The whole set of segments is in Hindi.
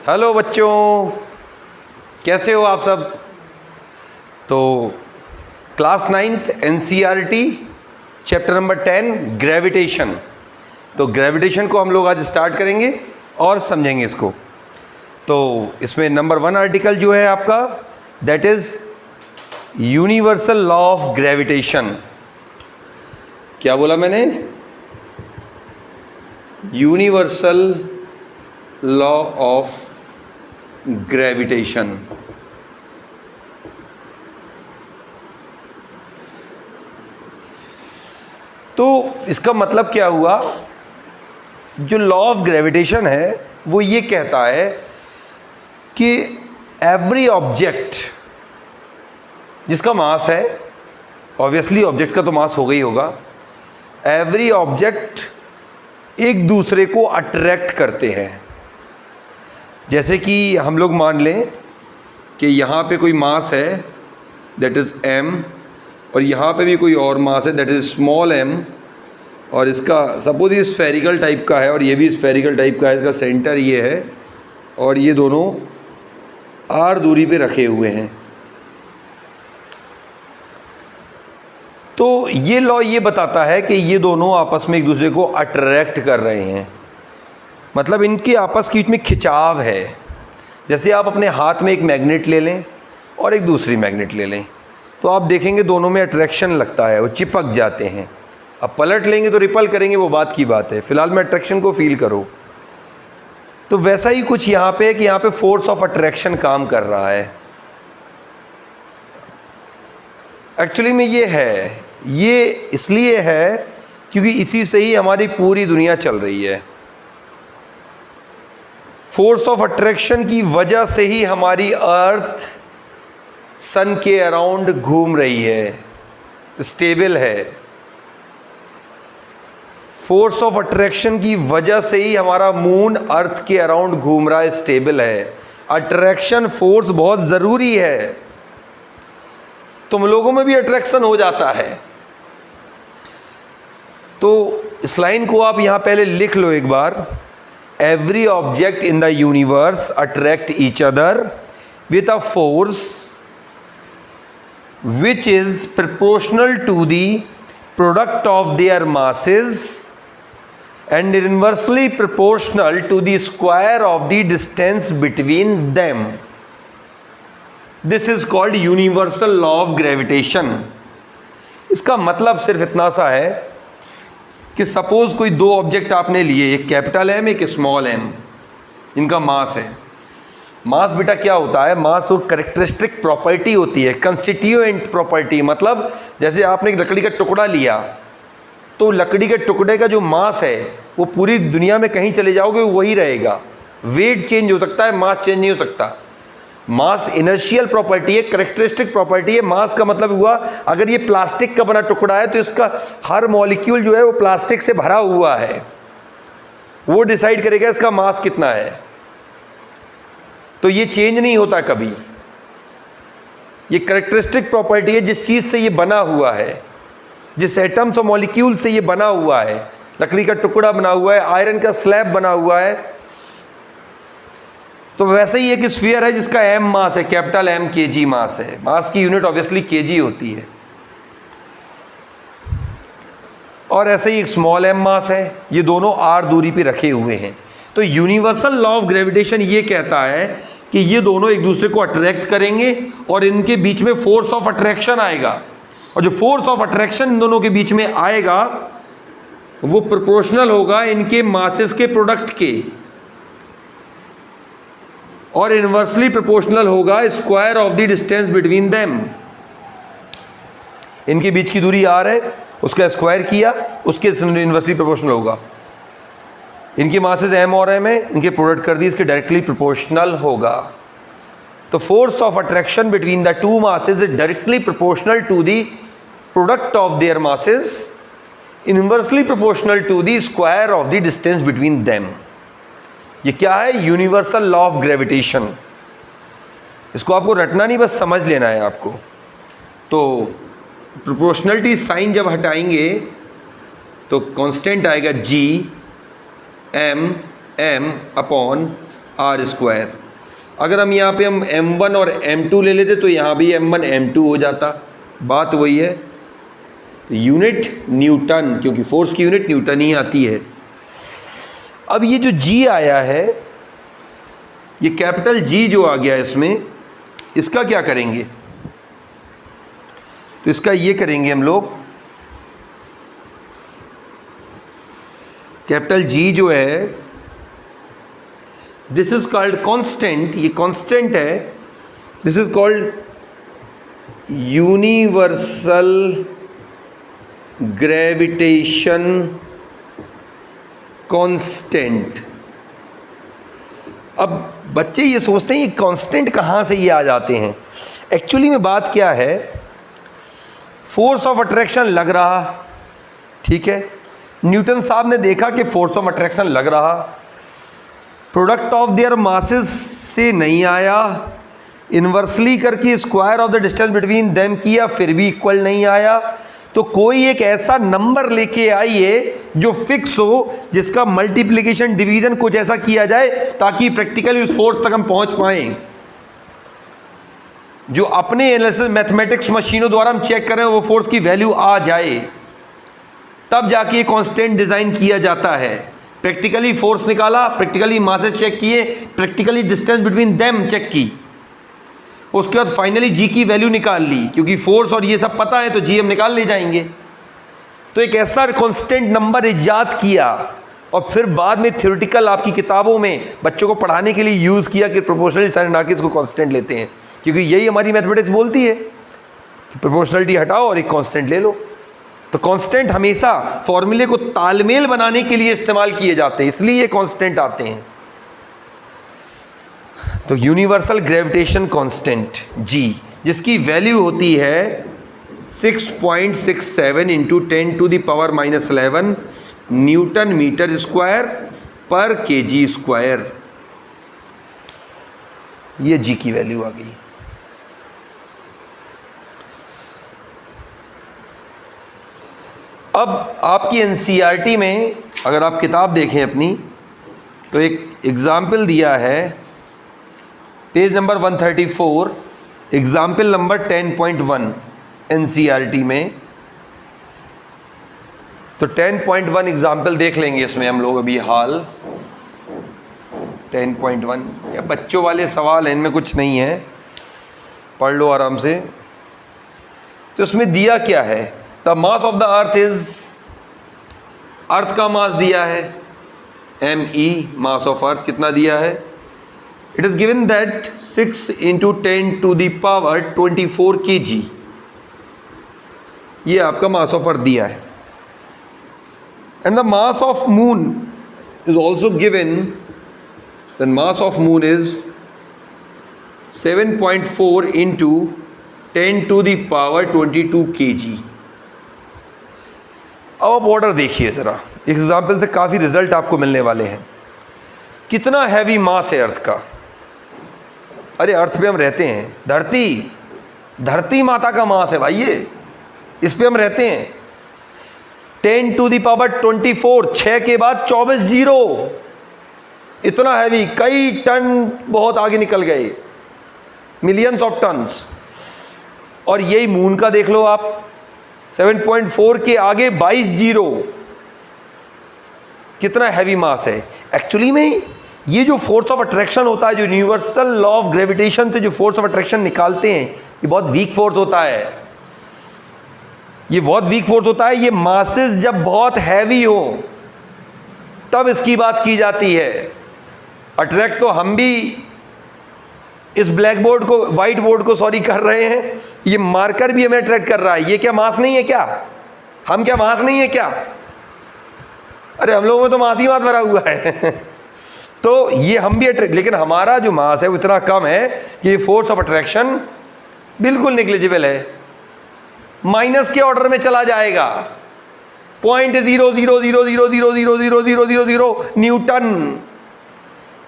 हेलो बच्चों, कैसे हो आप सब। तो class 9th NCERT chapter number 10 gravitation. तो ग्रेविटेशन को हम लोग आज स्टार्ट करेंगे और समझेंगे इसको। तो इसमें नंबर 1 आर्टिकल जो है आपका, that is universal law of gravitation. क्या बोला मैंने? Universal law of gravitation. तो इसका मतलब क्या हुआ? जो लॉ ऑफ ग्रेविटेशन है वो ये कहता है कि एवरी ऑब्जेक्ट जिसका मास है, ऑब्वियसली ऑब्जेक्ट का तो मास होगा ही होगा, एवरी ऑब्जेक्ट एक दूसरे को अट्रैक्ट करते हैं। जैसे कि हम लोग मान लें कि यहाँ पे कोई मास है दैट इज़ m, और यहाँ पे भी कोई और मास है दैट इज़ स्मॉल m, और इसका सपोज ये स्फेरिकल टाइप का है और ये भी स्फेरिकल टाइप का है, इसका सेंटर ये है और ये दोनों r दूरी पे रखे हुए हैं। तो ये लॉ ये बताता है कि ये दोनों आपस में एक दूसरे को अट्रैक्ट कर रहे हैं, मतलब इनके आपस के बीच में खिंचाव है। जैसे आप अपने हाथ में एक मैग्नेट ले लें और एक दूसरी मैग्नेट ले लें, तो आप देखेंगे दोनों में अट्रैक्शन लगता है, वो चिपक जाते हैं। अब पलट लेंगे तो रिपल करेंगे, वो बात की बात है, फिलहाल में अट्रैक्शन को फील करो। तो वैसा ही कुछ यहाँ पे है कि यहाँ पे फोर्स ऑफ अट्रैक्शन काम कर रहा है। एक्चुअली में ये इसलिए है क्योंकि इसी से ही हमारी पूरी दुनिया चल रही है। फोर्स ऑफ अट्रैक्शन की वजह से ही हमारी अर्थ सन के अराउंड घूम रही है, स्टेबल है। फोर्स ऑफ अट्रैक्शन की वजह से ही हमारा मून अर्थ के अराउंड घूम रहा है, स्टेबल है। अट्रैक्शन फोर्स बहुत ज़रूरी है। तुम लोगों में भी अट्रैक्शन हो जाता है। तो इस लाइन को आप यहाँ पहले लिख लो एक बार। Every object in the universe attract each other with a force which is proportional to the product of their masses and inversely proportional to the square of the distance between them. This is called universal law of gravitation. इसका मतलब सिर्फ इतना सा है कि सपोज़ कोई दो ऑब्जेक्ट आपने लिए, एक कैपिटल M एक स्मॉल m, इनका मास है। मास बेटा क्या होता है? मास वो करेक्टरिस्टिक प्रॉपर्टी होती है, कंस्टिट्यूएंट प्रॉपर्टी। मतलब जैसे आपने एक लकड़ी का टुकड़ा लिया, तो लकड़ी के टुकड़े का जो मास है वो पूरी दुनिया में कहीं चले जाओगे वही रहेगा। वेट चेंज हो सकता है, मास चेंज नहीं हो सकता। मास इनर्शियल प्रॉपर्टी है, करेक्टरिस्टिक प्रॉपर्टी है। मास का मतलब हुआ अगर ये प्लास्टिक का बना टुकड़ा है तो इसका हर मॉलिक्यूल जो है वो प्लास्टिक से भरा हुआ है, वो डिसाइड करेगा इसका मास कितना है। तो ये चेंज नहीं होता कभी। ये करेक्टरिस्टिक प्रॉपर्टी है जिस चीज़ से ये बना हुआ है, जिस एटम्स और मॉलिक्यूल से ये बना हुआ है। लकड़ी का टुकड़ा बना हुआ है, आयरन का स्लैब बना हुआ है। तो वैसे ही एक स्फीयर है जिसका m मास है, कैपिटल M kg मास है। मास की यूनिट ऑब्वियसली kg होती है। और ऐसे ही एक स्मॉल m मास है, ये दोनों r दूरी पे रखे हुए हैं। तो यूनिवर्सल लॉ ऑफ ग्रेविटेशन ये कहता है कि ये दोनों एक दूसरे को अट्रैक्ट करेंगे और इनके बीच में फोर्स ऑफ अट्रैक्शन आएगा, और जो फोर्स ऑफ अट्रैक्शन इन दोनों के बीच में आएगा वो प्रोपोर्शनल होगा इनके मासेस के प्रोडक्ट के, और इन्वर्सली प्रोपोर्शनल होगा square of the distance between them. इनके बीच की दूरी r है, उसका स्क्वायर किया, उसके इन्वर्सली प्रोपोर्शनल होगा। इनकी मासेस m और m है, इनके प्रोडक्ट कर दी, इसके डायरेक्टली प्रोपोर्शनल होगा। तो force of attraction between the two masses is directly proportional to the product of their masses, inversely proportional to the square of the distance between them. ये क्या है? Universal law of gravitation. इसको आपको रटना नहीं, बस समझ लेना है आपको। तो प्रोपोर्शनलिटी साइन जब हटाएंगे तो कांस्टेंट आएगा G m m upon R square. अगर हम यहाँ पे हम m1 और m2 ले लेते तो यहाँ भी m1 m2 हो जाता, बात वही है, यूनिट न्यूटन, क्योंकि फोर्स की यूनिट न्यूटन ही आती है। अब ये जो G आया है, ये कैपिटल G जो आ गया इसमें, इसका क्या करेंगे? तो इसका ये करेंगे हम लोग, कैपिटल G जो है, दिस इज कॉल्ड कांस्टेंट, ये कांस्टेंट है, this is called universal gravitation constant. अब बच्चे ये सोचते हैं ये कांस्टेंट कहाँ से ये आ जाते हैं। एक्चुअली में बात क्या है, फोर्स ऑफ अट्रैक्शन लग रहा, ठीक है, न्यूटन साहब ने देखा कि फोर्स ऑफ अट्रैक्शन लग रहा, प्रोडक्ट ऑफ देयर मासेस से नहीं आया, इन्वर्सली करके square of the distance between them किया, फिर भी इक्वल नहीं आया। तो कोई एक ऐसा नंबर लेके आइए जो फिक्स हो, जिसका मल्टीप्लिकेशन डिवीजन कुछ ऐसा किया जाए ताकि प्रैक्टिकली उस फोर्स तक हम पहुंच पाएं, जो अपने एनालिसिस मैथमेटिक्स मशीनों द्वारा हम चेक करें वो फोर्स की वैल्यू आ जाए, तब जाके कांस्टेंट डिजाइन किया जाता है। प्रैक्टिकली फोर्स निकाला, प्रैक्टिकली मासेस चेक किए, practically distance between them check की, उसके बाद फाइनली G की वैल्यू निकाल ली, क्योंकि फोर्स और ये सब पता है तो G हम निकाल ले जाएंगे। तो एक ऐसा कांस्टेंट नंबर इजाद किया और फिर बाद में थ्योरेटिकल आपकी किताबों में बच्चों को पढ़ाने के लिए यूज़ किया कि प्रोपोर्शनलिटी साइन एंड इसको कांस्टेंट लेते हैं, क्योंकि यही हमारी मैथमेटिक्स बोलती है कि प्रोपोर्शनलिटी हटाओ और एक कांस्टेंट ले लो। तो कांस्टेंट हमेशा फॉर्मूले को तालमेल बनाने के लिए इस्तेमाल किए जाते हैं, इसलिए ये कांस्टेंट आते हैं। तो यूनिवर्सल ग्रेविटेशन कांस्टेंट G, जिसकी वैल्यू होती है 6.67 इंटू 10⁻⁻11 न्यूटन मीटर स्क्वायर पर kg स्क्वायर, ये G की वैल्यू आ गई। अब आपकी NCERT में अगर आप किताब देखें अपनी, तो एक एग्जाम्पल दिया है, page number 134, example number 10.1 NCERT में। तो 10.1 एग्जाम्पल देख लेंगे इसमें हम लोग अभी हाल। 10.1 या बच्चों वाले सवाल हैं, इनमें कुछ नहीं है, पढ़ लो आराम से। तो इसमें दिया क्या है, the mass of the earth is, earth का मास दिया है me, मास ऑफ अर्थ कितना दिया है, it is given that 6 into 10⁻24 kg, ये आपका मास ऑफ अर्थ दिया है। And the mass of moon is also given, the mass of moon is 7.4 into 10⁻22 kg। अब आप ऑर्डर देखिए ज़रा, एग्जाम्पल से काफ़ी रिजल्ट आपको मिलने वाले हैं। कितना हैवी मास है अर्थ का, अरे अर्थ पे हम रहते हैं, धरती माता का मास है भाई ये, इस पे हम रहते हैं। 10⁻24, 6 के बाद 24 जीरो, इतना हैवी, कई टन बहुत आगे निकल गए, मिलियंस ऑफ टन्स। और यही मून का देख लो आप, 7.4 के आगे 22 जीरो, कितना हैवी मास है। एक्चुअली में ये जो फोर्स ऑफ अट्रैक्शन होता है, जो यूनिवर्सल लॉ ऑफ ग्रेविटेशन से जो फोर्स ऑफ अट्रैक्शन निकालते हैं, ये बहुत वीक फोर्स होता है, ये बहुत वीक फोर्स होता है। ये मासेस जब बहुत हैवी हो तब इसकी बात की जाती है। अट्रैक्ट तो हम भी इस ब्लैक बोर्ड को, वाइट बोर्ड को सॉरी कर रहे हैं, ये मार्कर भी हमें अट्रैक्ट कर रहा है। ये क्या मास नहीं है क्या, हम क्या मास नहीं है क्या, अरे हम लोगों में तो मास ही मास भरा हुआ है तो ये हम भी अट्रैक्ट, लेकिन हमारा जो मास है वो इतना कम है कि ये फोर्स ऑफ अट्रैक्शन बिल्कुल नेग्लिजिबल है, माइनस के ऑर्डर में चला जाएगा, 0.000000000 न्यूटन।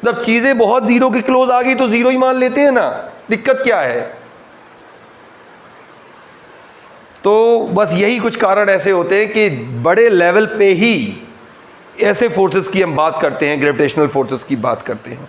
जब चीज़ें बहुत जीरो के क्लोज आ गई तो जीरो ही मान लेते हैं ना, दिक्कत क्या है। तो बस यही कुछ कारण ऐसे होते हैं कि बड़े लेवल पे ही ऐसे फोर्सेस की हम बात करते हैं, ग्रेविटेशनल फोर्सेस की बात करते हैं।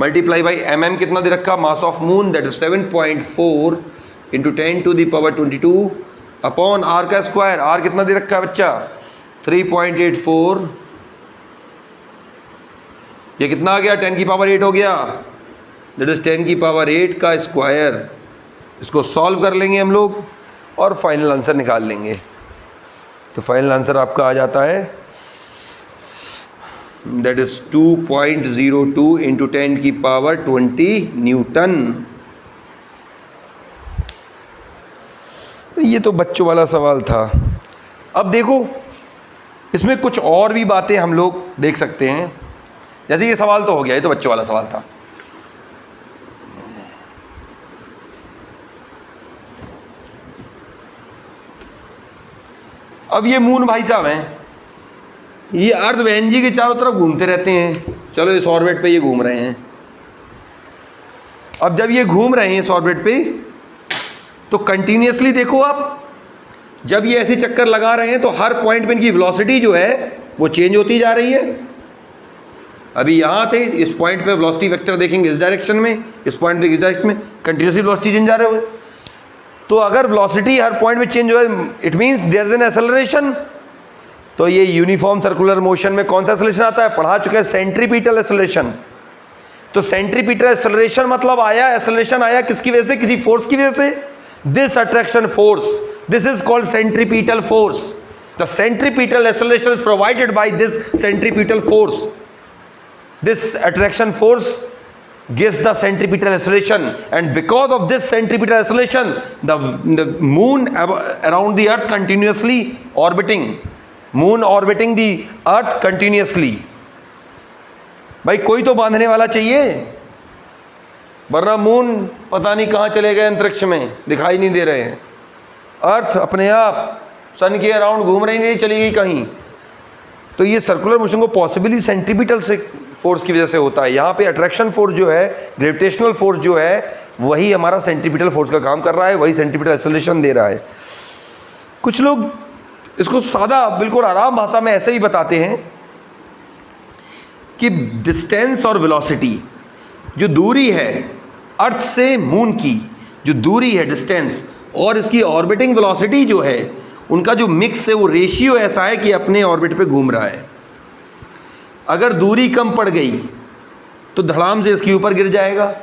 मल्टीप्लाई बाई mm कितना दे रखा, mass of moon, that is 7.4 into 10⁻22 upon R का स्क्वायर, आर कितना दे रखा है बच्चा 3.84, ये कितना आ गया 10⁸ हो गया, दैट इज 10⁸ का स्क्वायर। इसको सॉल्व कर लेंगे हम लोग और फाइनल आंसर निकाल लेंगे। तो फाइनल आंसर आपका आ जाता है दैट इज 2.02 इंटू 10⁻20 न्यूटन। ये तो बच्चों वाला सवाल था। अब देखो इसमें कुछ और भी बातें हम लोग देख सकते हैं, जैसे ये सवाल तो हो गया, ये तो बच्चों वाला सवाल था। अब ये मून भाई साहब हैं, ये अर्थ बहन जी के चारों तरफ घूमते रहते हैं। चलो इस ऑर्बिट पे ये घूम रहे हैं। अब जब ये घूम रहे हैं इस ऑर्बिट पे, तो कंटिन्यूसली देखो आप, जब ये ऐसे चक्कर लगा रहे हैं तो हर पॉइंट पे इनकी वेलोसिटी जो है वो चेंज होती जा रही है। अभी यहाँ थे, इस पॉइंट पे वेलोसिटी वेक्टर देखेंगे इस डायरेक्शन में, इस पॉइंट पे इस डायरेक्शन में, कंटिन्यूसली वेलोसिटी चेंज जा रहे हुए। तो अगर वेलोसिटी हर पॉइंट में चेंज हो है, it means there is an acceleration. तो ये यूनिफॉर्म सर्कुलर मोशन में कौन सा एक्सेलरेशन आता है, पढ़ा चुके हैं, सेंट्रीपिटल एक्सेलरेशन। तो सेंट्रीपिटल एक्सेलरेशन मतलब आया, एक्सेलरेशन आया किसकी वजह से, किसी फोर्स की वजह से। This attraction force, this is called centripetal force. The centripetal acceleration is provided by this centripetal force. This attraction force gives the centripetal acceleration, and because of this centripetal acceleration the moon around the earth continuously orbiting, moon orbiting the earth continuously। भाई कोई तो बांधने वाला चाहिए, वरना मून पता नहीं कहाँ चले गए, अंतरिक्ष में दिखाई नहीं दे रहे हैं। अर्थ अपने आप सन के अराउंड घूम रही नहीं, चली गई कहीं। तो ये सर्कुलर मोशन को पॉसिबली सेंट्रीपिटल से फोर्स की वजह से होता है। यहाँ पे अट्रैक्शन फोर्स जो है, ग्रेविटेशनल फोर्स जो है, वही हमारा सेंट्रीपिटल फोर्स का काम कर रहा है, वही सेंट्रीपिटल एक्सेलरेशन दे रहा है। कुछ लोग इसको सादा बिल्कुल आराम भाषा में ऐसे ही बताते हैं कि डिस्टेंस और वेलोसिटी, जो दूरी है अर्थ से मून की, जो दूरी है डिस्टेंस, और इसकी ऑर्बिटिंग वेलोसिटी जो है, उनका जो मिक्स है वो रेशियो ऐसा है कि अपने ऑर्बिट पे घूम रहा है। अगर दूरी कम पड़ गई तो धड़ाम से इसके ऊपर गिर जाएगा,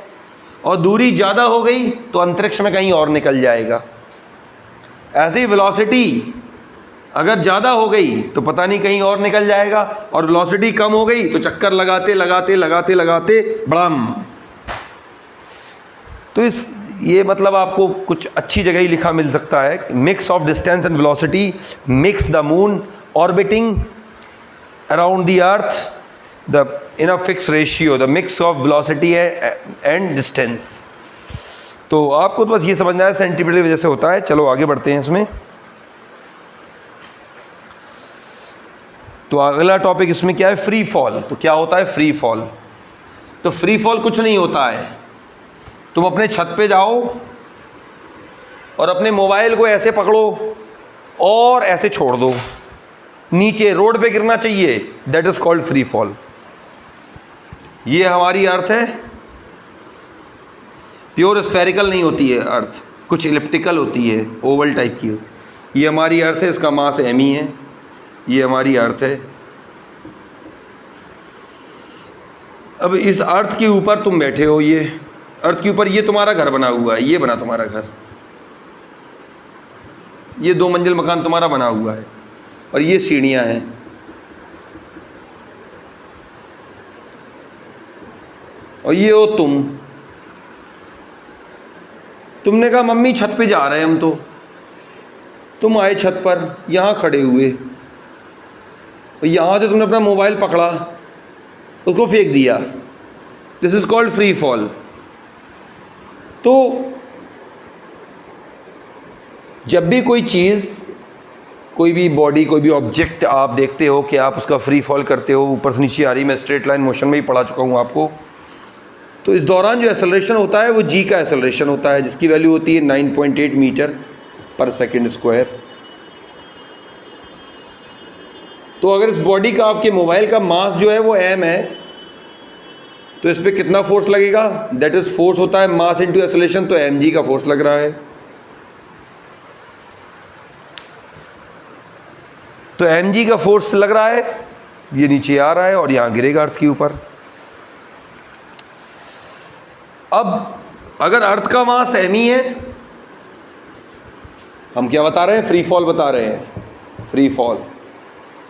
और दूरी ज़्यादा हो गई तो अंतरिक्ष में कहीं और निकल जाएगा। ऐसे ही वेलोसिटी अगर ज़्यादा हो गई तो पता नहीं कहीं और निकल जाएगा, और वेलोसिटी कम हो गई तो चक्कर लगाते लगाते लगाते लगाते बड़ाम। तो ये मतलब आपको कुछ अच्छी जगह ही लिखा मिल सकता है, mix of distance and velocity makes the moon orbiting around the earth the in a fix ratio, the mix of velocity and distance. तो आपको तो बस ये समझना है सेंटीमीटर की वजह से होता है। चलो आगे बढ़ते हैं इसमें। तो अगला टॉपिक इसमें क्या है, फ्री फॉल। तो क्या होता है फ्री फॉल? तो फ्री फॉल कुछ नहीं होता है, तुम अपने छत पे जाओ और अपने मोबाइल को ऐसे पकड़ो और ऐसे छोड़ दो, नीचे रोड पे गिरना चाहिए, that is called free fall. ये हमारी अर्थ है, प्योर स्फेरिकल नहीं होती है अर्थ, कुछ इलिप्टिकल होती है, ओवल टाइप की। ये हमारी अर्थ है, इसका मास m ही है, ये हमारी अर्थ है। अब इस अर्थ के ऊपर तुम बैठे हो, ये अर्थ के ऊपर, ये तुम्हारा घर बना हुआ है, ये बना तुम्हारा घर, ये 2 मंजिल मकान तुम्हारा बना हुआ है, और ये सीढ़ियां हैं। और ये हो तुमने कहा मम्मी छत पे जा रहे हैं हम, तो तुम आए छत पर, यहाँ खड़े हुए, और यहाँ से तुमने अपना मोबाइल पकड़ा, उसको फेंक दिया, this is called free fall. तो जब भी कोई चीज़, कोई भी बॉडी, कोई भी ऑब्जेक्ट आप देखते हो कि आप उसका फ्री फॉल करते हो, ऊपर से नीचे आ रही, मैं स्ट्रेट लाइन मोशन में ही पढ़ा चुका हूँ आपको, तो इस दौरान जो एक्सेलरेशन होता है वो जी का एक्सेलरेशन होता है, जिसकी वैल्यू होती है 9.8 मीटर पर सेकेंड स्क्वायर। तो अगर इस बॉडी का, आपके मोबाइल का मास जो है वो m है, तो इस पर कितना फोर्स लगेगा, दैट इज फोर्स होता है मास इनटू एक्सेलरेशन, तो mg का फोर्स लग रहा है। तो mg का फोर्स लग रहा है, ये नीचे आ रहा है और यहाँ गिरेगा अर्थ के ऊपर। अब अगर अर्थ का मास m ही है, हम क्या बता रहे हैं, फ्री फॉल बता रहे हैं, फ्री फॉल।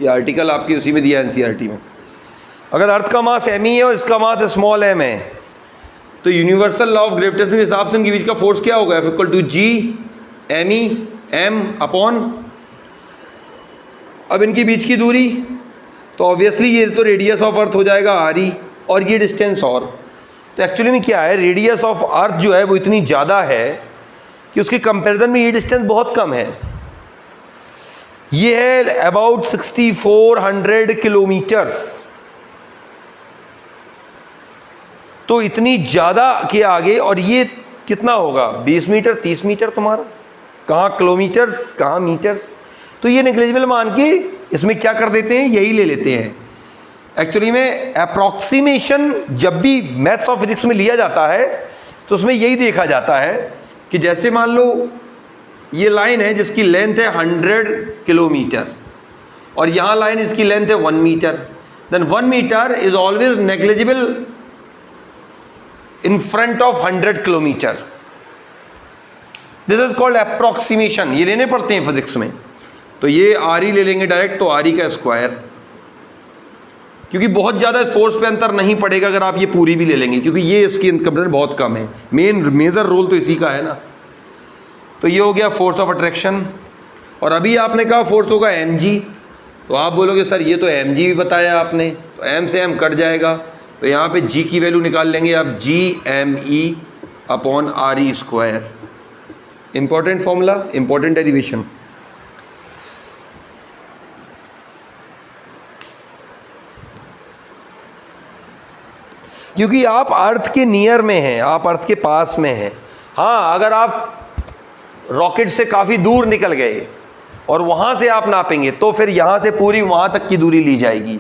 ये आर्टिकल आपकी उसी में दिया है एनसीईआरटी में। अगर अर्थ का मास m ही है और इसका मास स्मॉल m है, तो यूनिवर्सल लॉ ऑफ ग्रेविटेशन के हिसाब से इनके बीच का फोर्स क्या होगा, F equal to G M E m upon, अब इनके बीच की दूरी, तो ऑब्वियसली ये तो रेडियस ऑफ अर्थ हो जाएगा r, और ये डिस्टेंस और। तो एक्चुअली में क्या है, रेडियस ऑफ अर्थ जो है वो इतनी ज़्यादा है कि उसके कंपैरिजन में ये डिस्टेंस बहुत कम है। ये है अबाउट 6400 किलोमीटर्स। तो इतनी ज़्यादा के आगे, और ये कितना होगा, 20 मीटर 30 मीटर तुम्हारा, कहाँ किलोमीटर्स कहाँ मीटर्स। तो ये नेग्लिजिबल मान के इसमें क्या कर देते हैं, यही ले लेते हैं। एक्चुअली में अप्रॉक्सीमेशन जब भी मैथ्स और फिजिक्स में लिया जाता है तो उसमें यही देखा जाता है कि जैसे मान लो ये लाइन है जिसकी लेंथ है 100 किलोमीटर, और यहाँ लाइन इसकी लेंथ है 1 metre, then 1 metre is always negligible in front of 100 kilometre. This is called approximation, ये लेने पड़ते हैं फिजिक्स में। तो ये आर ई ले लेंगे डायरेक्ट, तो आर ई का स्क्वायर, क्योंकि बहुत ज़्यादा फोर्स पे अंतर नहीं पड़ेगा अगर आप ये पूरी भी ले लेंगे, क्योंकि ये इसकी कंपेरिजन बहुत कम है, मेजर रोल तो इसी का है ना। तो ये हो गया फोर्स ऑफ अट्रैक्शन। और अभी आपने कहा फोर्स होगा mg, तो आप बोलोगे सर ये तो mg भी बताया आपने, तो m से m कट जाएगा, तो यहाँ पे g की वैल्यू निकाल लेंगे आप, gme upon R E square. Important formula, important derivation. क्योंकि आप अर्थ के नियर में हैं, आप अर्थ के पास में हैं। हाँ, अगर आप रॉकेट से काफ़ी दूर निकल गए और वहाँ से आप नापेंगे तो फिर यहाँ से पूरी वहाँ तक की दूरी ली जाएगी।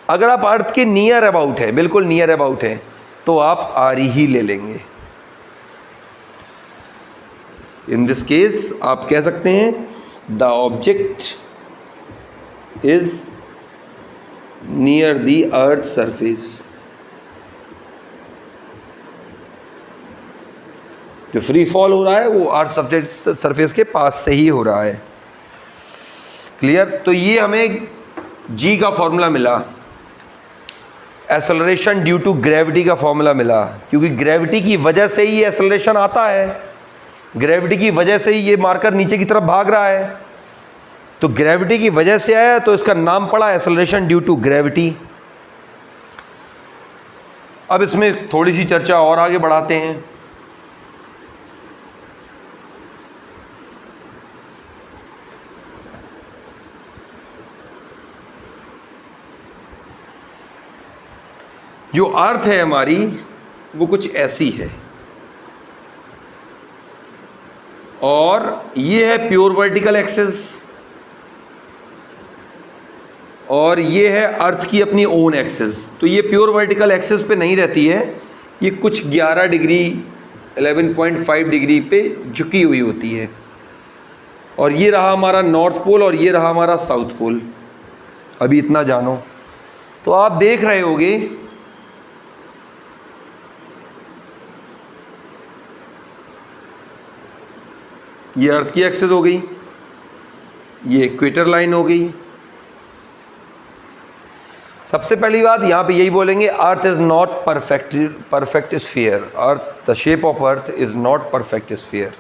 अगर आप अर्थ के नियर अबाउट हैं, बिल्कुल नियर अबाउट हैं, तो आप आर ही ले लेंगे। इन दिस केस आप कह सकते हैं the object is near the earth surface. जो फ्री फॉल हो रहा है वो अर्थ सब्जेक्ट सरफेस के पास से ही हो रहा है। क्लियर? तो ये हमें जी का फॉर्मूला मिला, एक्सेलरेशन ड्यू टू ग्रेविटी का फॉर्मूला मिला, क्योंकि ग्रेविटी की वजह से ही ये एक्सेलरेशन आता है, ग्रेविटी की वजह से ही ये मार्कर नीचे की तरफ भाग रहा है। तो ग्रेविटी की वजह से आया तो इसका नाम पड़ा एक्सेलरेशन ड्यू टू ग्रेविटी। अब इसमें थोड़ी सी चर्चा और आगे बढ़ाते हैं। जो अर्थ है हमारी वो कुछ ऐसी है, और ये है प्योर वर्टिकल एक्सिस, और ये है अर्थ की अपनी ओन एक्सिस। तो ये प्योर वर्टिकल एक्सिस पे नहीं रहती है, ये कुछ 11 डिग्री 11.5 डिग्री पे झुकी हुई होती है। और ये रहा हमारा नॉर्थ पोल और ये रहा हमारा साउथ पोल। अभी इतना जानो। तो आप देख रहे होगे ये अर्थ की एक्सिस हो गई, ये इक्वेटर लाइन हो गई। सबसे पहली बात यहाँ पे यही बोलेंगे, earth is not perfect sphere. Earth, the shape of earth is not perfect sphere.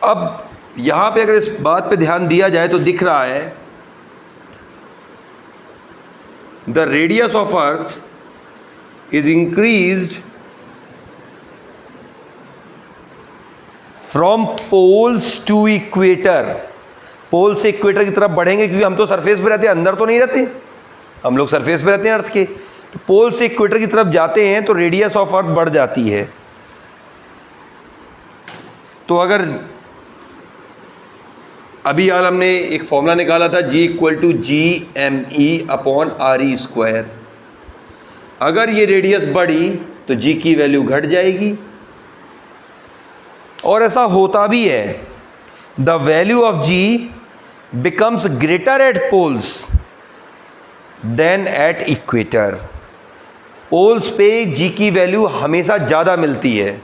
अब यहाँ पे अगर इस बात पे ध्यान दिया जाए तो दिख रहा है the radius of earth is increased from poles to equator. Pole से इक्वेटर की तरफ बढ़ेंगे, क्योंकि हम तो सरफेस पे रहते हैं, अंदर तो नहीं रहते, हम लोग सरफेस पे रहते हैं अर्थ के। तो पोल से इक्वेटर की तरफ जाते हैं तो रेडियस ऑफ अर्थ बढ़ जाती है। तो अगर अभी यार हमने एक फॉर्मूला निकाला था G = GME/RE²। अगर ये रेडियस बढ़ी तो G की वैल्यू घट जाएगी, और ऐसा होता भी है। The value of G becomes greater at poles than at equator. Poles पे G की वैल्यू हमेशा ज़्यादा मिलती है।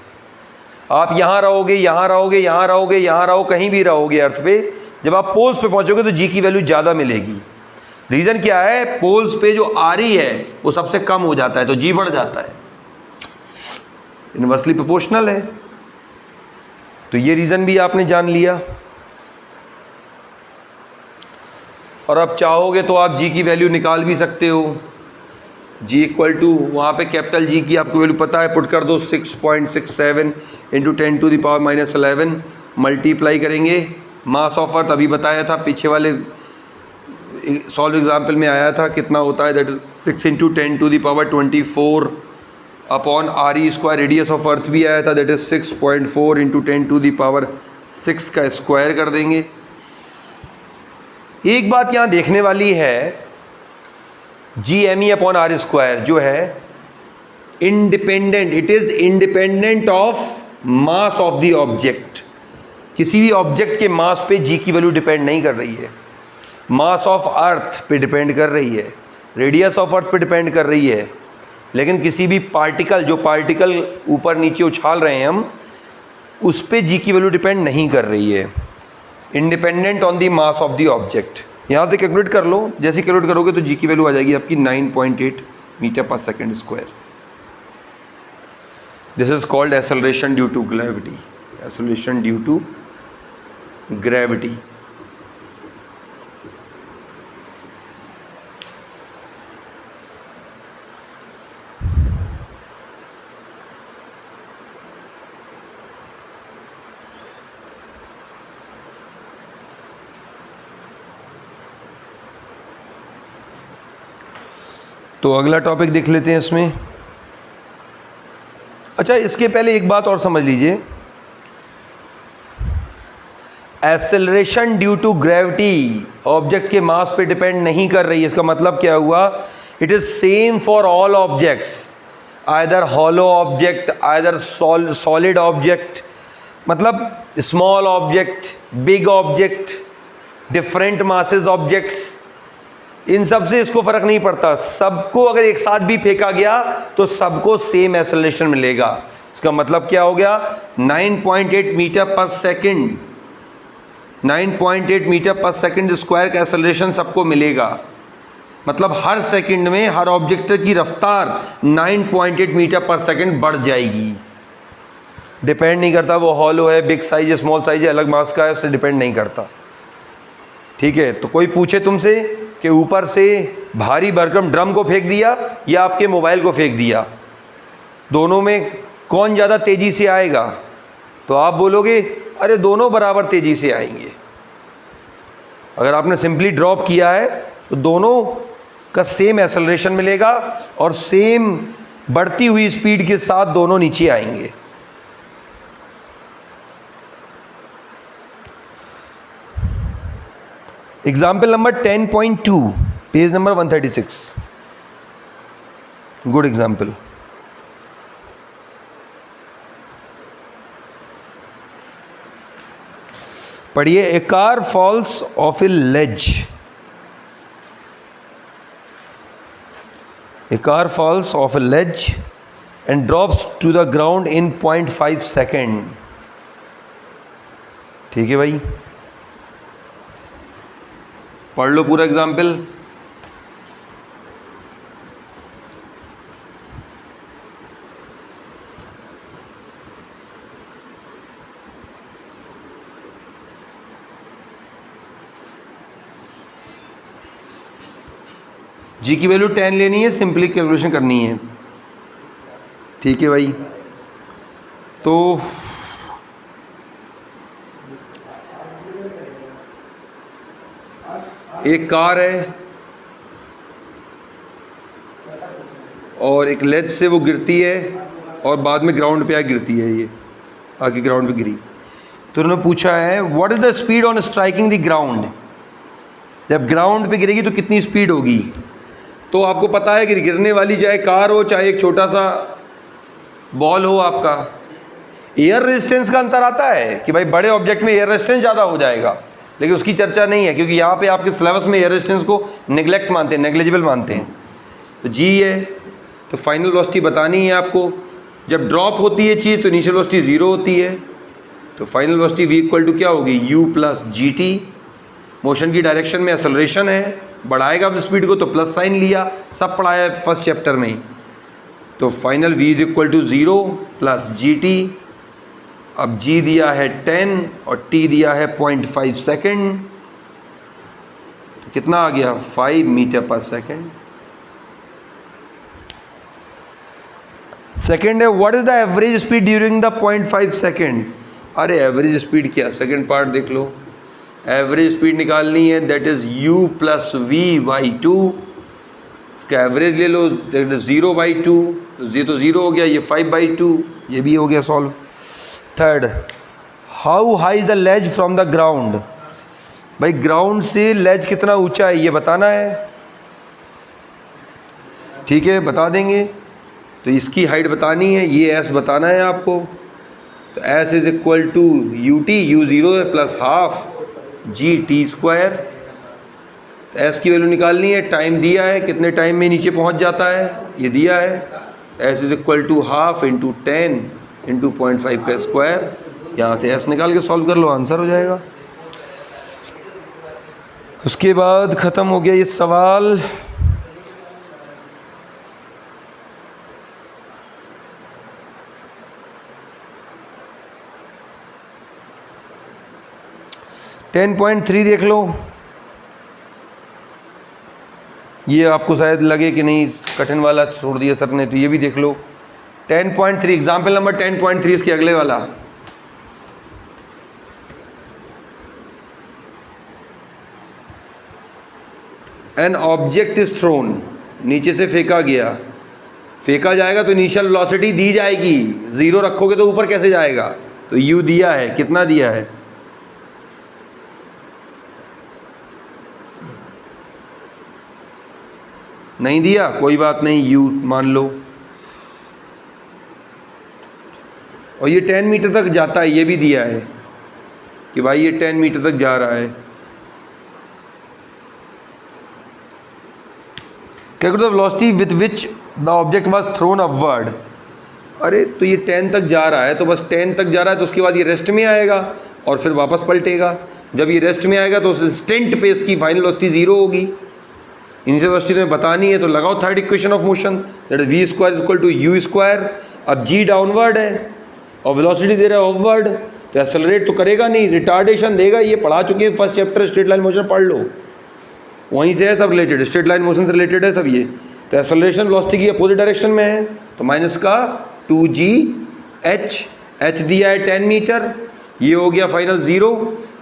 आप यहाँ रहोगे, यहाँ रहोगे, यहाँ रहोगे, यहाँ रहो, कहीं भी रहोगे अर्थ पे, जब आप पोल्स पे पहुँचोगे तो G की वैल्यू ज़्यादा मिलेगी। रीज़न क्या है? पोल्स पे जो RE है वो सबसे कम हो जाता है, तो G बढ़ जाता है। इनवर्सली प्रोपोर्शनल है। तो ये रीज़न भी आपने जान लिया। और अब चाहोगे तो आप G की वैल्यू निकाल भी सकते हो। G = वहाँ पे कैपिटल G की आपको वैल्यू पता है, पुट कर दो 6.67 × 10⁻11 मल्टीप्लाई करेंगे मास ऑफ अर्थ। अभी बताया था, पीछे वाले सॉल्व एग्जाम्पल में आया था, कितना होता है, that is 6 × 10⁻24 upon RE²। Radius of अर्थ भी आया था, दैट इज 6.4 × 10⁻6 का स्क्वायर कर देंगे। एक बात यहाँ देखने वाली है, GME/R² जो है independent, it is independent of mass of the object. किसी भी ऑब्जेक्ट के मास पे G की वैल्यू डिपेंड नहीं कर रही है, मास ऑफ अर्थ पे डिपेंड कर रही है, रेडियस ऑफ अर्थ पे डिपेंड कर रही है। लेकिन किसी भी पार्टिकल, जो पार्टिकल ऊपर नीचे उछाल रहे हैं हम, उस पे G की वैल्यू डिपेंड नहीं कर रही है, independent on the mass of the object. यहाँ से कैलकुलेट कर लो, जैसे कैलकुलेट करोगे तो G की वैल्यू आ जाएगी आपकी 9.8 मीटर/सेकंड²। This is called acceleration due to gravity. Acceleration due to gravity. तो अगला टॉपिक देख लेते हैं इसमें। अच्छा, इसके पहले एक बात और समझ लीजिए, acceleration due to gravity object के मास पे डिपेंड नहीं कर रही है। इसका मतलब क्या हुआ? It is same for all objects, either hollow object, either solid object, मतलब small object, big object, different masses objects, इन सब से इसको फर्क नहीं पड़ता, सबको अगर एक साथ भी फेंका गया तो सबको सेम एक्सेलरेशन मिलेगा। इसका मतलब क्या हो गया, 9.8 मीटर पर सेकंड, 9.8 मीटर पर सेकंड स्क्वायर का एक्सेलरेशन सबको मिलेगा। मतलब हर सेकंड में हर ऑब्जेक्ट की रफ्तार 9.8 मीटर पर सेकंड बढ़ जाएगी। डिपेंड नहीं करता वो हॉलो है, बिग साइज है, स्मॉल साइज है, अलग मास का है, उससे डिपेंड नहीं करता। ठीक है, तो कोई पूछे तुमसे कि ऊपर से भारी भरकम ड्रम को फेंक दिया या आपके मोबाइल को फेंक दिया, दोनों में कौन ज़्यादा तेज़ी से आएगा, तो आप बोलोगे अरे दोनों बराबर तेज़ी से आएंगे। अगर आपने सिंपली ड्रॉप किया है तो दोनों का सेम एक्सेलरेशन मिलेगा और सेम बढ़ती हुई स्पीड के साथ दोनों नीचे आएंगे। Example number 10.2, page number 136। Good example. पढ़िए, a car falls off a ledge, a car falls off a ledge and drops to the ground in 0.5 second. ठीक है भाई, पढ़ लो पूरा एग्जाम्पल। जी की वैल्यू 10 लेनी है, सिंपली कैलकुलेशन करनी है। ठीक है भाई, तो एक कार है और एक लेज से वो गिरती है और बाद में ग्राउंड पे आ गिरती है, ये आगे ग्राउंड पे गिरी। तो उन्होंने पूछा है what is the speed on striking the ground, जब ग्राउंड पे गिरेगी तो कितनी स्पीड होगी। तो आपको पता है कि गिरने वाली चाहे कार हो चाहे एक छोटा सा बॉल हो आपका, एयर रेजिस्टेंस का अंतर आता है कि भाई बड़े ऑब्जेक्ट में एयर रेजिस्टेंस ज़्यादा हो जाएगा, लेकिन उसकी चर्चा नहीं है क्योंकि यहाँ पे आपके सिलेबस में एयर रेजिस्टेंस को नेग्लेक्ट मानते हैं, नेग्लिजिबल मानते हैं। तो जी है, तो फाइनल वेलोसिटी बतानी है आपको। जब ड्रॉप होती है चीज़ तो इनिशियल वेलोसिटी 0 होती है, तो final velocity v equal to क्या होगी, u plus G T. Motion की डायरेक्शन में एक्सेलरेशन है, बढ़ाएगा स्पीड को तो प्लस साइन लिया, सब पढ़ाया है फर्स्ट चैप्टर में ही। तो final v is equal to 0 plus G T. अब g दिया है 10 और t दिया है 0.5 सेकेंड, तो कितना आ गया 5 मीटर पर सेकेंड। सेकेंड है what is the average speed during the 0.5 second. अरे एवरेज स्पीड क्या, सेकेंड पार्ट देख लो, एवरेज स्पीड निकालनी है, that is u plus V by 2। इसका एवरेज ले लो, दैट इज 0 बाई 2, ये तो 0 हो गया, ये 5 बाई 2, ये भी हो गया solve. Third, how high is the ledge from the ground, भाई ग्राउंड से लेज कितना ऊंचा है ये बताना है। ठीक है, बता देंगे। तो इसकी हाइट बतानी है, ये s बताना है आपको। तो s is equal to U T, U 0 है plus half G T square. तो s की वैल्यू निकालनी है, टाइम दिया है, कितने टाइम में नीचे पहुंच जाता है ये दिया है। s is equal to half into 10 into 0.5 का स्क्वायर। यहाँ से s निकाल के सॉल्व कर लो, आंसर हो जाएगा। उसके बाद ख़त्म हो गया ये सवाल। टेन 10.3 देख लो, ये आपको शायद लगे कि नहीं कठिन वाला छोड़ दिया सर ने, तो ये भी देख लो। 10.3 एग्जाम्पल नंबर 10.3 इसके अगले वाला। एन ऑब्जेक्ट इज थ्रोन, नीचे से फेंका गया, फेंका जाएगा तो इनिशियल वेलोसिटी दी जाएगी, 0 रखोगे तो ऊपर कैसे जाएगा। तो u दिया है, कितना दिया है, नहीं दिया कोई बात नहीं, u मान लो। और ये 10 मीटर तक जाता है, ये भी दिया है कि भाई ये 10 मीटर तक जा रहा है। Calculate the velocity with which the object was thrown upward. अरे तो ये 10 तक जा रहा है, तो बस 10 तक जा रहा है, तो उसके बाद ये रेस्ट में आएगा और फिर वापस पलटेगा। जब ये रेस्ट में आएगा तो उस इंस्टेंट पे इसकी फाइनल वेलोसिटी 0 होगी। इनिशियल वेलोसिटी में बतानी है तो लगाओ third equation of motion, that is v square equal to u square. अब g डाउनवर्ड है और वेलोसिटी दे रहा है अपवर्ड, तो एक्सेलरेट तो करेगा नहीं, रिटार्डेशन देगा। ये पढ़ा चुके हैं first chapter, straight line motion पढ़ लो, वहीं से है सब रिलेटेड, स्ट्रेट लाइन मोशन से रिलेटेड है सब ये। तो एक्सेलरेशन वेलोसिटी की अपोजिट डायरेक्शन में है, तो माइनस का 2gh, h दिया है 10 मीटर, ये हो गया फाइनल 0,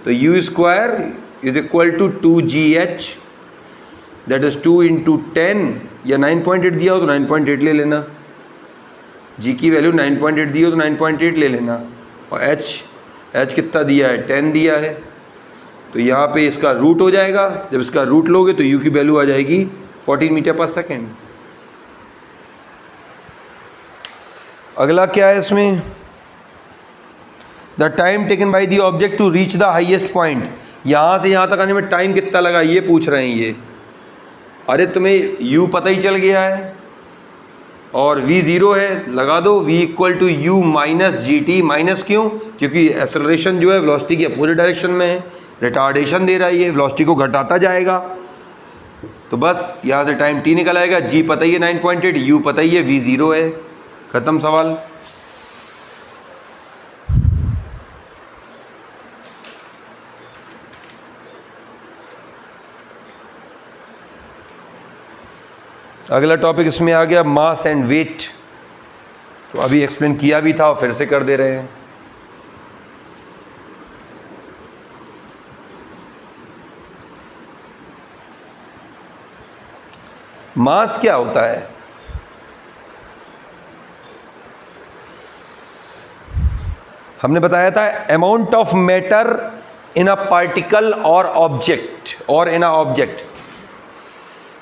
तो u square is equal to 2gh, that is 2 into 10, या 9.8 दिया हो तो 9.8 ले लेना, g की वैल्यू 9.8 दी हो तो 9.8 ले लेना, और h कितना दिया है 10 दिया है, तो यहाँ पे इसका रूट हो जाएगा। जब इसका रूट लोगे तो u की वैल्यू आ जाएगी 14 मीटर पर सेकेंड। अगला क्या है इसमें, the time taken by the object to reach the highest point. यहाँ से यहाँ तक आने में टाइम कितना लगा ये पूछ रहे हैं ये। अरे तुम्हें u पता ही चल गया है और v 0 है, लगा दो v equal to u minus g t. Minus क्यों? क्योंकि एक्सेलरेशन जो है वेलोसिटी की अपोजिट डायरेक्शन में है, रिटार्डेशन दे रहा है, ये वेलोसिटी को घटाता जाएगा। तो बस यहाँ से टाइम t निकल आएगा, g पता ही है 9.8, u पता ही है, v 0 है, ख़त्म सवाल। अगला टॉपिक इसमें आ गया मास एंड वेट। तो अभी एक्सप्लेन किया भी था और फिर से कर दे रहे हैं। मास क्या होता है? हमने बताया था amount of matter in a particle और ऑब्जेक्ट, और in a object,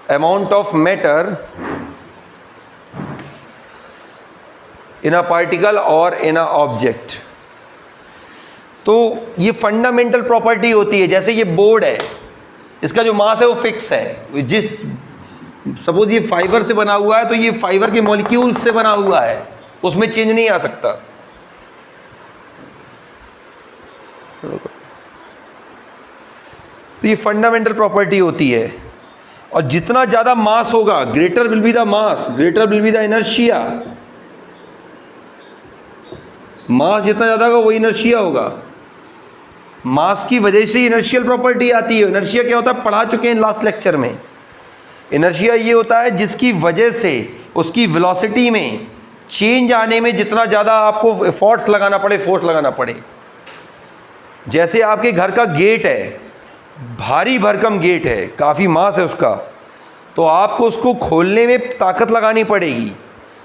amount of matter in a particle or in a object। तो ये फंडामेंटल प्रॉपर्टी होती है। जैसे ये बोर्ड है, इसका जो मास है वो फिक्स है। जिस सपोज ये फाइबर से बना हुआ है तो ये फाइबर के मॉलिक्यूल्स से बना हुआ है, उसमें चेंज नहीं आ सकता। तो ये फंडामेंटल प्रॉपर्टी होती है। और जितना ज़्यादा मास होगा, greater will be the mass, greater will be the inertia. Mass जितना ज़्यादा होगा वो इनर्शिया होगा। मास की वजह से इनर्शियल प्रॉपर्टी आती है। इनर्शिया क्या होता है पढ़ा चुके हैं लास्ट लेक्चर में। इनर्शिया ये होता है जिसकी वजह से उसकी वेलोसिटी में चेंज आने में जितना ज़्यादा आपको एफर्ट्स लगाना पड़े, फोर्स लगाना पड़े। जैसे आपके घर का गेट है, भारी भरकम गेट है, काफ़ी मास है उसका, तो आपको उसको खोलने में ताकत लगानी पड़ेगी,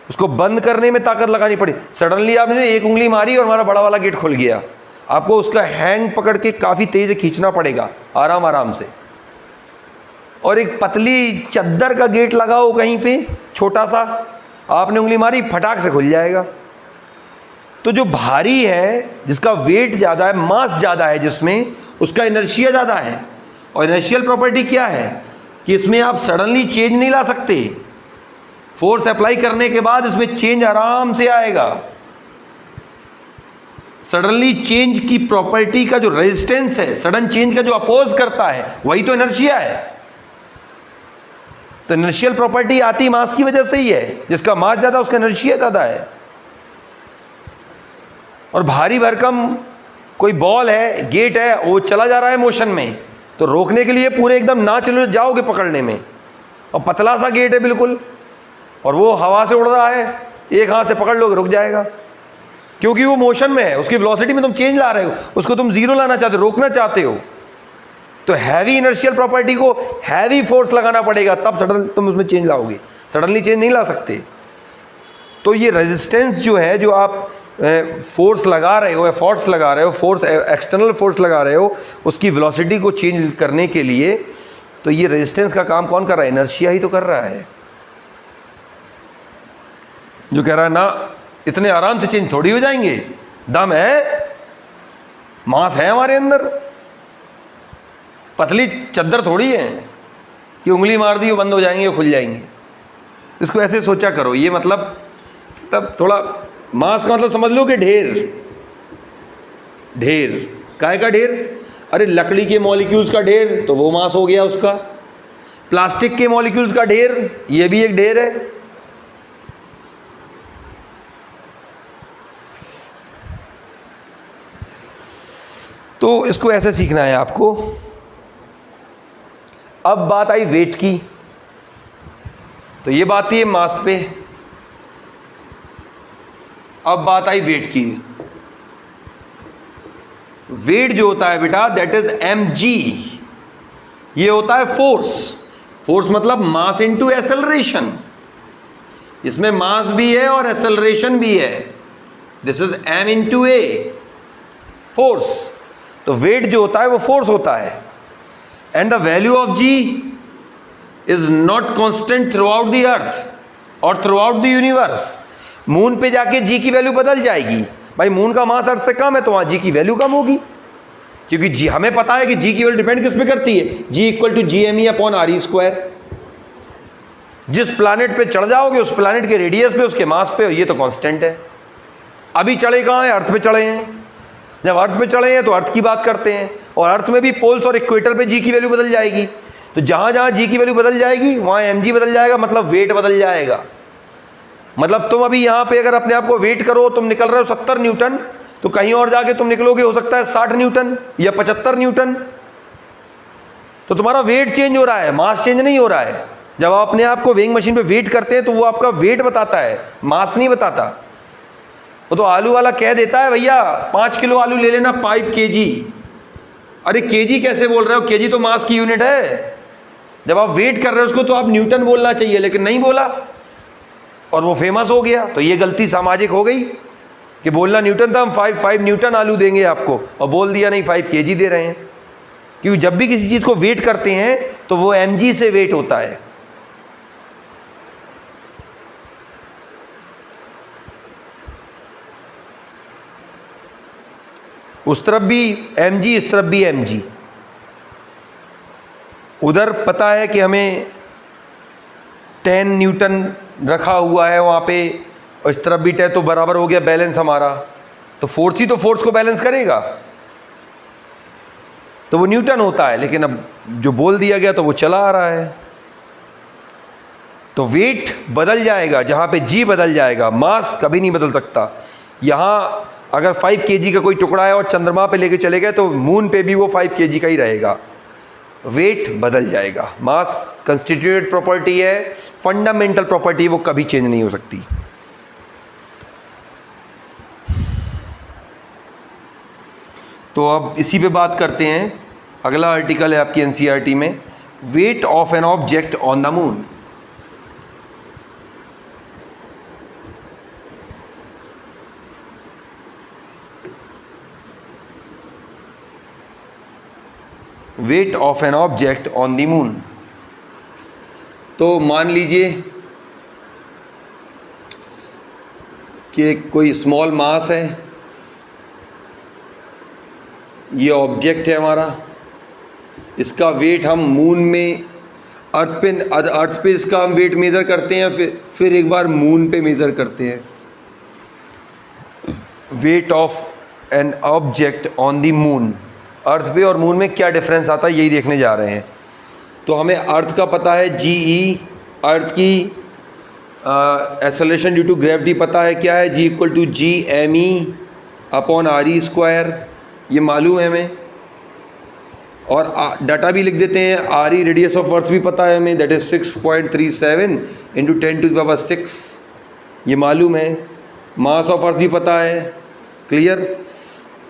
उसको बंद करने में ताकत लगानी पड़ेगी। सडनली आपने एक उंगली मारी और हमारा बड़ा वाला गेट खुल गया, आपको उसका हैंग पकड़ के काफ़ी तेज़ खींचना पड़ेगा, आराम आराम से। और एक पतली चद्दर का गेट लगाओ कहीं पे छोटा सा, आपने उंगली मारी फटाक से खुल जाएगा। तो जो भारी है, जिसका वेट ज़्यादा है, मास ज़्यादा है जिसमें, उसका इनर्शिया ज़्यादा है। और इनर्शियल प्रॉपर्टी क्या है कि इसमें आप सडनली चेंज नहीं ला सकते। फोर्स अप्लाई करने के बाद इसमें चेंज आराम से आएगा। सडनली चेंज की प्रॉपर्टी का जो रेजिस्टेंस है, सडन चेंज का जो अपोज करता है, वही तो इनर्शिया है। तो इनर्शियल प्रॉपर्टी आती मास की वजह से ही है। जिसका मास ज़्यादा उसका इनर्शिया ज़्यादा है। और भारी भरकम कोई बॉल है, गेट है, वो चला जा रहा है मोशन में, तो रोकने के लिए पूरे एकदम ना चलो जाओगे पकड़ने में। और पतला सा गेट है बिल्कुल, और वो हवा से उड़ रहा है, एक हाथ से पकड़ लोगे रुक जाएगा, क्योंकि वो मोशन में है। उसकी वेलोसिटी में तुम चेंज ला रहे हो, उसको तुम जीरो लाना चाहते हो, रोकना चाहते हो। तो हैवी इनर्शियल प्रॉपर्टी को हैवी फोर्स लगाना पड़ेगा, तब सडन तुम उसमें चेंज लाओगे, सडनली चेंज नहीं ला सकते। तो ये रेजिस्टेंस जो है, जो आप फोर्स लगा रहे हो, एफर्ट्स लगा रहे हो, फोर्स एक्सटर्नल फोर्स लगा रहे हो उसकी वेलोसिटी को चेंज करने के लिए, तो ये रेजिस्टेंस का काम कौन कर रहा है? इनर्शिया ही तो कर रहा है। जो कह रहा है ना इतने आराम से चेंज थोड़ी हो जाएंगे, दम है, मास है हमारे अंदर, पतली चद्दर थोड़ी है कि उंगली मार दी बंद हो जाएंगे, खुल जाएंगे। इसको ऐसे सोचा करो, ये मतलब तब थोड़ा मास का मतलब समझ लो कि ढेर, ढेर काय का ढेर, अरे लकड़ी के मॉलिक्यूल्स का ढेर तो वो मास हो गया उसका, प्लास्टिक के मॉलिक्यूल्स का ढेर ये भी एक ढेर है। तो इसको ऐसे सीखना है आपको। अब बात आई वेट की, तो ये बात थी मास पे। अब बात आई वेट की। वेट जो होता है बेटा दैट इज mg, ये होता है फोर्स। फोर्स मतलब मास इनटू एक्सेलरेशन, इसमें मास भी है और एक्सेलरेशन भी है। This is m into a, force. तो वेट जो होता है वो फोर्स होता है। And the value of g is not constant throughout the earth और throughout the universe. Moon पे जाके g की वैल्यू बदल जाएगी। भाई मून का मास अर्थ से कम है तो वहां g की वैल्यू कम होगी, क्योंकि g हमें पता है कि g की वैल्यू डिपेंड किस पे करती है, g equal to GME upon RE square. जिस प्लानेट पे चढ़ जाओगे उस प्लानेट के रेडियस पे, उसके मास पे, ये तो कांस्टेंट है। अभी चढ़े कहाँ हैं? अर्थ पे चढ़े हैं। जब अर्थ पे चढ़े हैं तो अर्थ की बात करते हैं, और अर्थ में भी पोल्स और इक्वेटर पे जी की वैल्यू बदल जाएगी। तो जहां जहां जी की वैल्यू बदल जाएगी वहां mg बदल जाएगा, मतलब वेट बदल जाएगा। मतलब तुम अभी यहाँ पे अगर अपने आप को वेट करो, तुम निकल रहे हो 70 न्यूटन, तो कहीं और जाके तुम निकलोगे हो सकता है 60 न्यूटन या 75 न्यूटन। तो तुम्हारा वेट चेंज हो रहा है, मास चेंज नहीं हो रहा है। जब आप अपने आप को वेइंग मशीन पे वेट करते हैं तो वो आपका वेट बताता है, मास नहीं बताता। वो तो आलू वाला कह देता है भैया 5 किलो आलू ले लेना 5 kg। अरे केजी कैसे बोल रहे हो? केजी तो मास की यूनिट है। जब आप वेट कर रहे हो उसको तो आप न्यूटन बोलना चाहिए, लेकिन नहीं बोला और वो फेमस हो गया। तो ये गलती सामाजिक हो गई कि बोलना न्यूटन था, हम 5 न्यूटन आलू देंगे आपको, और बोल दिया नहीं 5 kg दे रहे हैं। क्योंकि जब भी किसी चीज़ को वेट करते हैं तो वो mg से वेट होता है। उस तरफ भी mg, इस तरफ भी mg। उधर पता है कि हमें 10 न्यूटन रखा हुआ है वहाँ पे, और इस तरफ भी 10, तो बराबर हो गया बैलेंस हमारा। तो फोर्स ही तो फोर्स को बैलेंस करेगा, तो वो न्यूटन होता है। लेकिन अब जो बोल दिया गया तो वो चला आ रहा है। तो वेट बदल जाएगा, जहाँ पे g बदल जाएगा, मास कभी नहीं बदल सकता। यहाँ अगर 5 kg का कोई टुकड़ा है और चंद्रमा पे लेके चले गए तो मून पे भी वो 5 kg का ही रहेगा। वेट बदल जाएगा। मास कंस्टिट्यूटेड प्रॉपर्टी है, फंडामेंटल प्रॉपर्टी, वो कभी चेंज नहीं हो सकती। तो अब इसी पे बात करते हैं। अगला आर्टिकल है आपकी एनसीईआरटी में, wait of an object on the moon. Wait of an object on the moon. तो मान लीजिए कि कोई स्मॉल मास है, ये ऑब्जेक्ट है हमारा, इसका वेट हम मून में, अर्थ पे इसका हम वेट मेज़र करते हैं, फिर एक बार मून पे मेज़र करते हैं। Weight of an object on the moon. Earth पे और मून में क्या डिफरेंस आता है यही देखने जा रहे हैं। तो हमें अर्थ का पता है GE, अर्थ की एक्सेलरेशन ड्यू टू ग्रेविटी पता है क्या है, G equal to GME upon RE square, ये मालूम है हमें। और डाटा भी लिख देते हैं, RE रेडियस ऑफ अर्थ भी पता है हमें, दैट इज़ 6.37 इंटू 10⁶, ये मालूम है। मास ऑफ अर्थ भी पता है, क्लियर।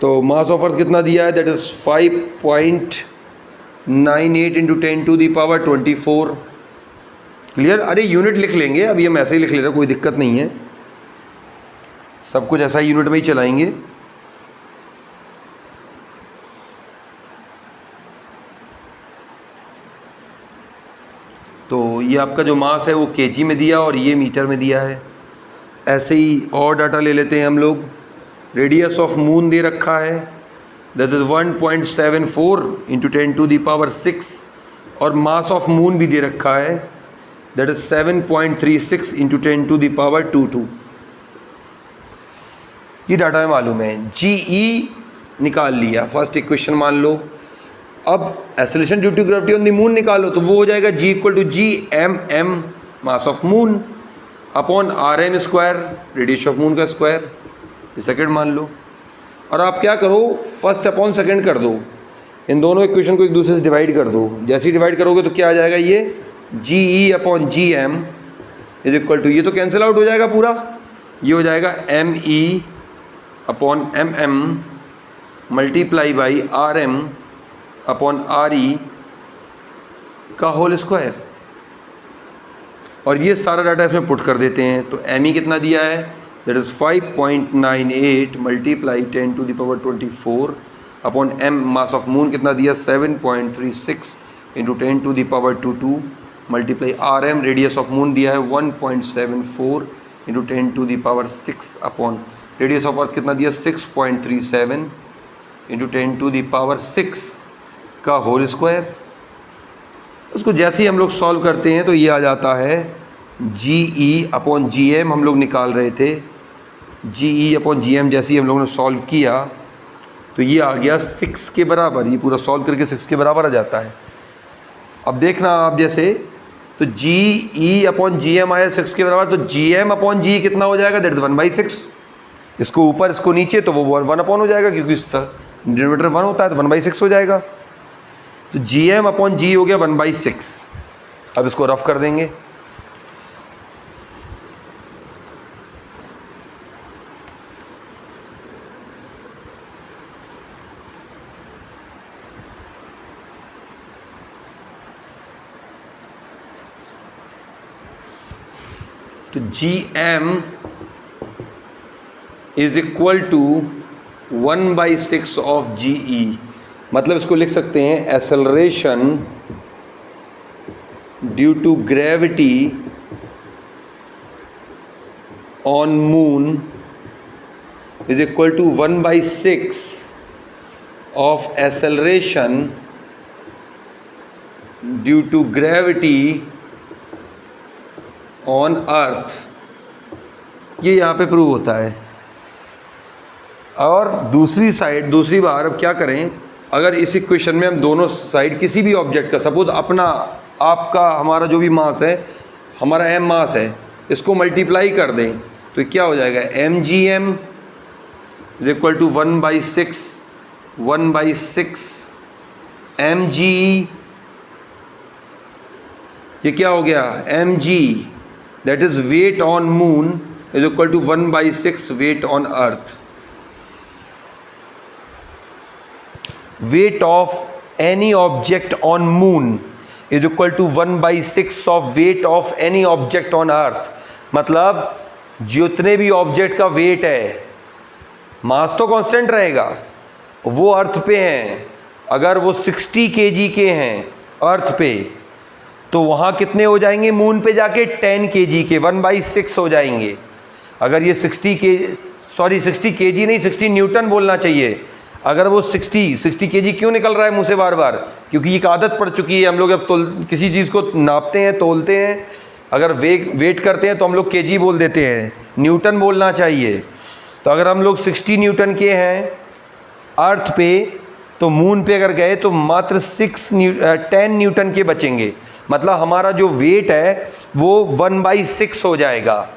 तो मास ऑफ अर्थ कितना दिया है, दैट इज़ 5.98 इंटू 10⁻²4, क्लियर। अरे यूनिट लिख लेंगे, अभी हम ऐसे ही लिख ले रहे हैं, कोई दिक्कत नहीं है, सब कुछ ऐसा ही यूनिट में ही चलाएंगे। तो ये आपका जो मास है वो kg में दिया और ये मीटर में दिया है। ऐसे ही और डाटा ले लेते हैं हम लोग। रेडियस ऑफ मून दे रखा है, दैट इज़ 1.74 इंटू 10⁶, और मास ऑफ मून भी दे रखा है दैट इज 7.36 इंटू 10⁻²²। ये डाटा में मालूम है। GE निकाल लिया, फर्स्ट इक्वेशन मान लो। अब acceleration due to gravity on the moon निकालो, तो वो हो जाएगा G = GMM mass of moon upon RM square radius of moon का स्क्वायर, सेकेंड मान लो। और आप क्या करो, फर्स्ट अपॉन सेकेंड कर दो, इन दोनों इक्वेशन को एक दूसरे से डिवाइड कर दो। जैसे ही डिवाइड करोगे तो क्या आ जाएगा, ये GE upon GM is equal to, ये तो कैंसिल आउट हो जाएगा पूरा, ये हो जाएगा ME upon MM multiply by RM upon RE का होल स्क्वायर। और ये सारा डाटा इसमें पुट कर देते हैं, तो ME कितना दिया है, that is 5.98 multiply 10⁻24 upon M mass of moon कितना दिया, 7.36 into 10⁻²² multiply RM radius of moon दिया है 1.74 इंटू 10⁻6 अपॉन रेडियस ऑफ अर्थ कितना दिया, 6.37 इंटू 10⁻6 का होल स्क्वायर। उसको जैसे ही हम लोग सॉल्व करते हैं तो ये आ जाता है GE अपॉन GM, हम लोग निकाल रहे थे GE अपॉन GM। जैसे ही हम लोगों ने सॉल्व किया तो ये आ गया 6 के बराबर, ये पूरा सॉल्व करके 6 के बराबर आ जाता है। अब देखना आप, जैसे तो GE अपॉन GM आया 6 के बराबर, तो GM अपॉन GE कितना हो जाएगा, दैट इज 1/6। इसको ऊपर इसको नीचे तो वो 1 अपॉन हो जाएगा, क्योंकि डिनोमिनेटर 1 होता है तो 1/6 हो जाएगा। तो GM अपॉन GE हो गया 1/6। अब इसको रफ कर देंगे, तो GM is equal to 1/6 of GE। मतलब इसको लिख सकते हैं acceleration due to gravity on moon is equal to 1/6 of acceleration due to gravity on earth. ये यहाँ पे प्रूव होता है। और दूसरी साइड, दूसरी बार अब क्या करें, अगर इस इक्वेशन में हम दोनों साइड किसी भी ऑब्जेक्ट का, सपोज अपना आपका हमारा जो भी मास है, हमारा M मास है, इसको मल्टीप्लाई कर दें तो क्या हो जाएगा, MGM is equal to 1/6 MGE। ये क्या हो गया, MG that is weight on moon is equal to 1/6 weight on earth. Weight of any object on moon is equal to 1/6 of weight of any object on earth. मतलब जितने भी ऑब्जेक्ट का वेट है, मास तो कांस्टेंट रहेगा, वो अर्थ पे हैं, अगर वो 60 kg के हैं अर्थ पे, तो वहाँ कितने हो जाएंगे, मून पे जाके 10 kg के, 1/6 हो जाएंगे। अगर ये 60 kg नहीं, 60 न्यूटन बोलना चाहिए। अगर वो 60 kg क्यों निकल रहा है मुँह से बार बार, क्योंकि एक आदत पड़ चुकी है, हम लोग अब किसी चीज़ को नापते हैं, तोलते हैं, अगर वेट करते हैं तो हम लोग kg बोल देते हैं, न्यूटन बोलना चाहिए। तो अगर हम लोग 60 न्यूटन के हैं अर्थ पे, तो मून पे अगर गए तो मात्र 10 न्यूटन के बचेंगे। मतलब हमारा जो वेट है वो 1/6 हो जाएगा।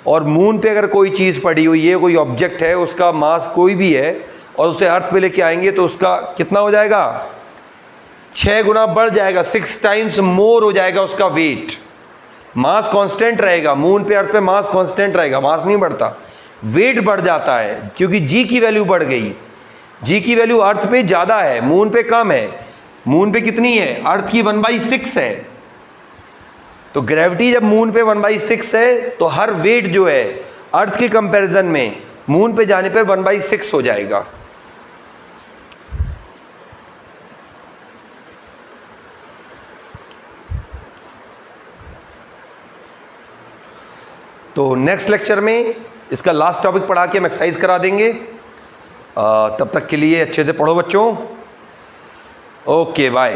और मून पे अगर कोई चीज़ पड़ी हुई है, कोई ऑब्जेक्ट है, उसका मास कोई भी है, और उसे अर्थ पे लेके आएंगे तो उसका कितना हो जाएगा, 6 गुना बढ़ जाएगा, 6 टाइम्स मोर हो जाएगा उसका वेट। मास कांस्टेंट रहेगा, मून पे अर्थ पे मास कांस्टेंट रहेगा, मास नहीं बढ़ता, वेट बढ़ जाता है, क्योंकि जी की वैल्यू बढ़ गई। जी की वैल्यू अर्थ पे ज़्यादा है, मून पे कम है। मून पे कितनी है, अर्थ की 1/6 है। तो ग्रेविटी जब मून पे 1/6 है, तो हर वेट जो है अर्थ के कंपैरिजन में मून पे जाने पे 1/6 हो जाएगा। तो नेक्स्ट लेक्चर में इसका लास्ट टॉपिक पढ़ा के हम एक्सरसाइज करा देंगे। तब तक के लिए अच्छे से पढ़ो बच्चों। Okay bye.